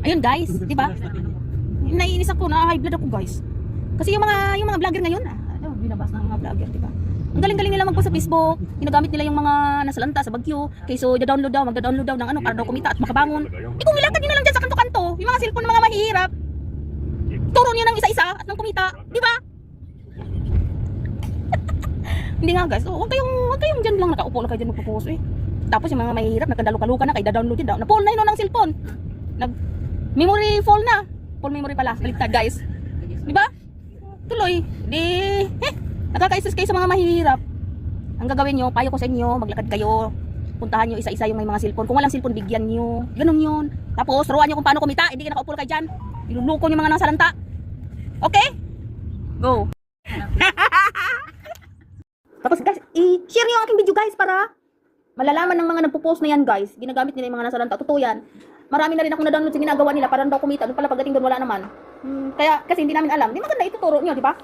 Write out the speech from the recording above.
Ayun guys, di ba? Naiinis ako, na high blood ako guys. Kasi yung mga vlogger ngayon, binabas ng mga vlogger, di ba? Ang galing-galing nila magpost sa Facebook. Ginagamit nila yung mga nasalanta sa Bagyo. Kaya so, magda-download daw ng ano para daw kumita at makabangon. Kung nilakad nyo na lang dyan sa kanto-kanto, yung mga cellphone ng mga mahihirap. Turo nyo ng isa-isa at nang kumita, di ba? Hindi nga guys, huwag kayong dyan lang nakaupo lang kayo dyan magpo-post eh. Tapos yung mga mahihirap, nagkadaluka-luka na, kaya da-download yun daw. Na-fall na yun ng cellphone. Memory fall na. Fall memory pala, baliktad guys. Di ba? Tuloy, nakaka-stress kayo sa mga mahihirap. Ang gagawin nyo, payo ko sa inyo, maglakad kayo. Puntahan nyo isa-isa yung may mga cellphone. Kung walang cellphone, bigyan nyo. Ganun yun. Tapos, turuan nyo kung paano kumita. Hindi ka nakaupo kayo dyan. Iluluko nyo mga nasalanta. Okay? Go. Tapos guys, i-share nyo ang aking video guys para malalaman ng mga nagpo-post na yan guys. Ginagamit nila yung mga nasalanta. Totoo yan. Marami na rin akong na-download sa ginagawa nila para daw kumita. Doon pala pagdating doon wala naman. Kaya kasi hindi namin alam. Di maganda ituturo nyo, di ba?